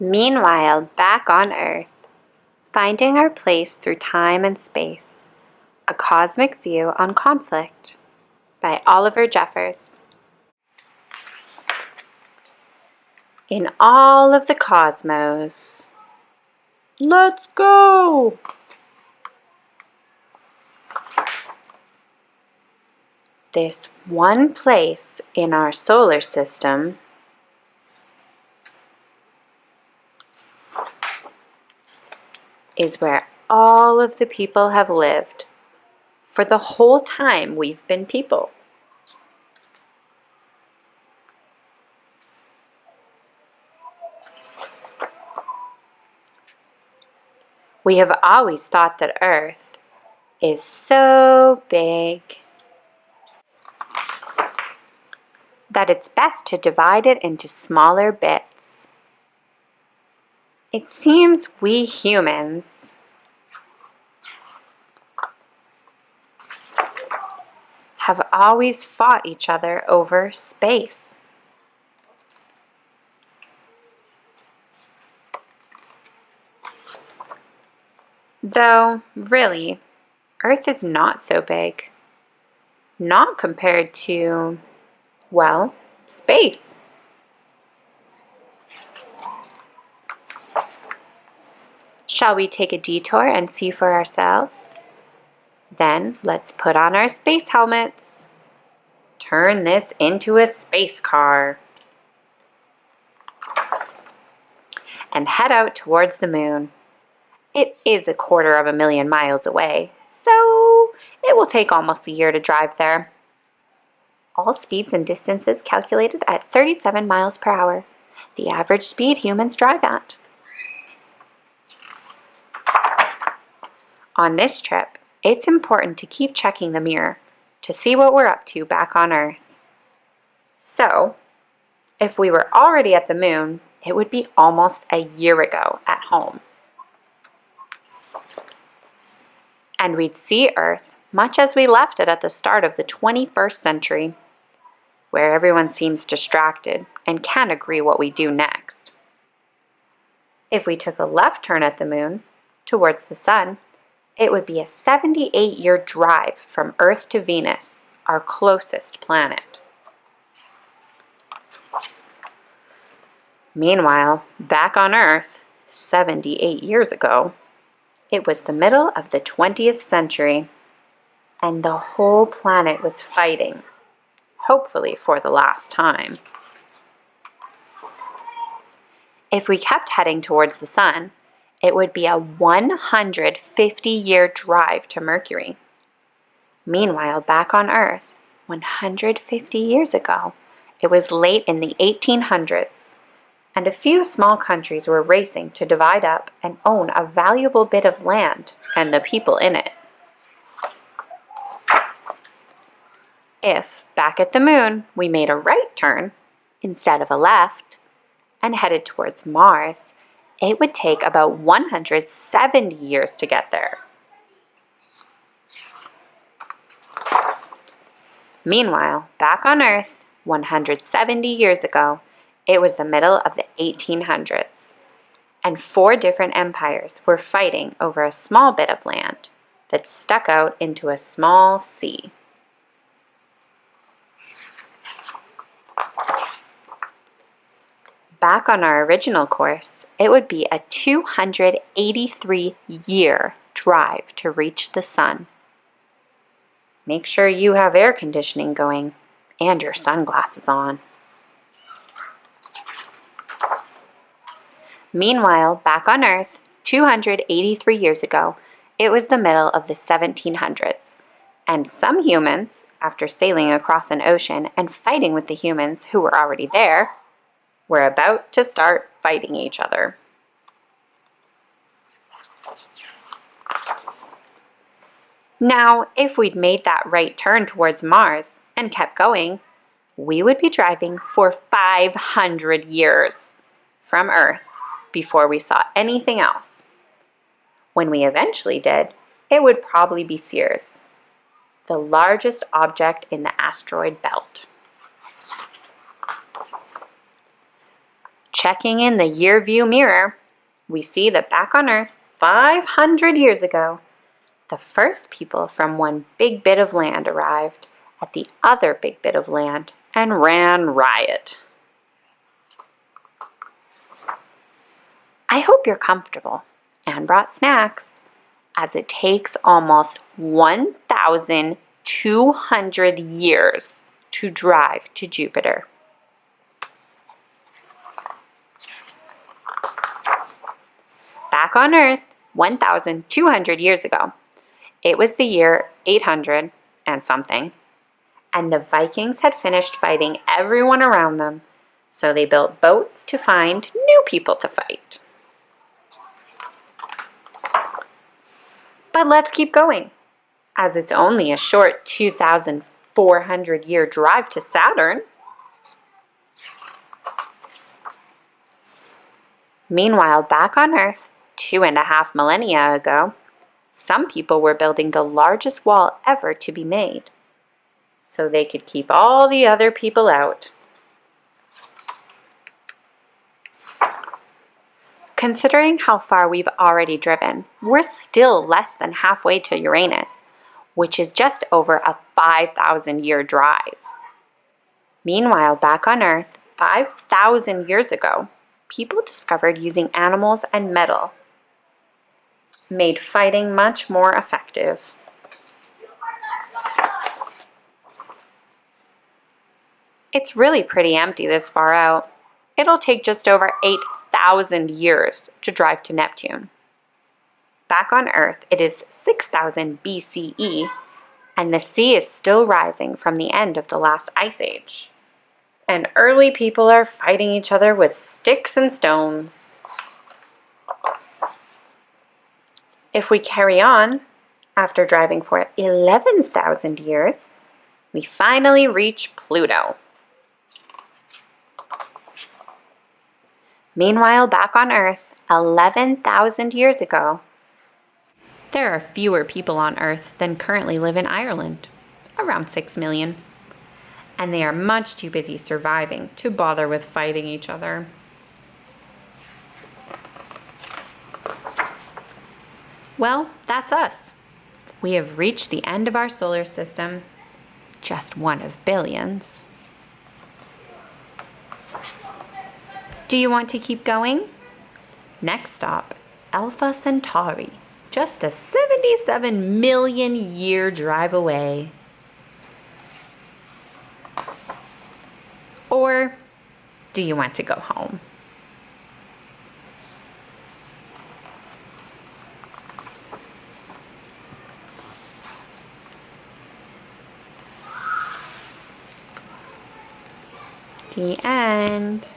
Meanwhile, back on Earth, finding our place through time and space, a cosmic view on conflict by Oliver Jeffers. In all of the cosmos, let's go! This one place in our solar system is where all of the people have lived for the whole time we've been people. We have always thought that Earth is so big that it's best to divide it into smaller bits. It seems we humans have always fought each other over space. Though, really, Earth is not so big. Not compared to, well, space. Shall we take a detour and see for ourselves? Then let's put on our space helmets. Turn this into a space car. And head out towards the moon. It is 250,000 miles away, so it will take almost a year to drive there. All speeds and distances calculated at 37 miles per hour, the average speed humans drive at. On this trip, it's important to keep checking the mirror to see what we're up to back on Earth. So, if we were already at the moon, it would be almost a year ago at home. And we'd see Earth much as we left it at the start of the 21st century, where everyone seems distracted and can't agree what we do next. If we took a left turn at the moon, towards the sun, it would be a 78-year drive from Earth to Venus, our closest planet. Meanwhile, back on Earth, 78 years ago, it was the middle of the 20th century, and the whole planet was fighting, hopefully for the last time. If we kept heading towards the sun, it would be a 150-year drive to Mercury. Meanwhile, back on Earth, 150 years ago, it was late in the 1800s, and a few small countries were racing to divide up and own a valuable bit of land and the people in it. If, back at the moon, we made a right turn instead of a left and headed towards Mars, it would take about 170 years to get there. Meanwhile, back on Earth, 170 years ago, it was the middle of the 1800s, and 4 different empires were fighting over a small bit of land that stuck out into a small sea. Back on our original course, it would be a 283-year drive to reach the sun. Make sure you have air conditioning going and your sunglasses on. Meanwhile, back on Earth, 283 years ago, it was the middle of the 1700s, and some humans, after sailing across an ocean and fighting with the humans who were already there, were about to start fighting each other. Now, if we'd made that right turn towards Mars and kept going, we would be driving for 500 years from Earth before we saw anything else. When we eventually did, it would probably be Sears, the largest object in the asteroid belt. Checking in the year view mirror, we see that back on Earth 500 years ago, the first people from one big bit of land arrived at the other big bit of land and ran riot. I hope you're comfortable and brought snacks, as it takes almost 1,200 years to drive to Jupiter. Back on Earth, 1,200 years ago, it was the year 800 and something, and the Vikings had finished fighting everyone around them, so they built boats to find new people to fight. But let's keep going, as it's only a short 2,400-year drive to Saturn. Meanwhile, back on Earth, 2.5 millennia ago, some people were building the largest wall ever to be made, so they could keep all the other people out. Considering how far we've already driven, we're still less than halfway to Uranus, which is just over a 5,000-year drive. Meanwhile, back on Earth, 5,000 years ago, people discovered using animals and metal made fighting much more effective. It's really pretty empty this far out. It'll take just over 8,000 years to drive to Neptune. Back on Earth, it is 6,000 BCE, and the sea is still rising from the end of the last ice age. And early people are fighting each other with sticks and stones. If we carry on, after driving for 11,000 years, we finally reach Pluto. Meanwhile, back on Earth, 11,000 years ago, there are fewer people on Earth than currently live in Ireland, around 6 million. And they are much too busy surviving to bother with fighting each other. Well, that's us. We have reached the end of our solar system, just one of billions. Do you want to keep going? Next stop, Alpha Centauri, just a 77 million year drive away. Or do you want to go home? The end.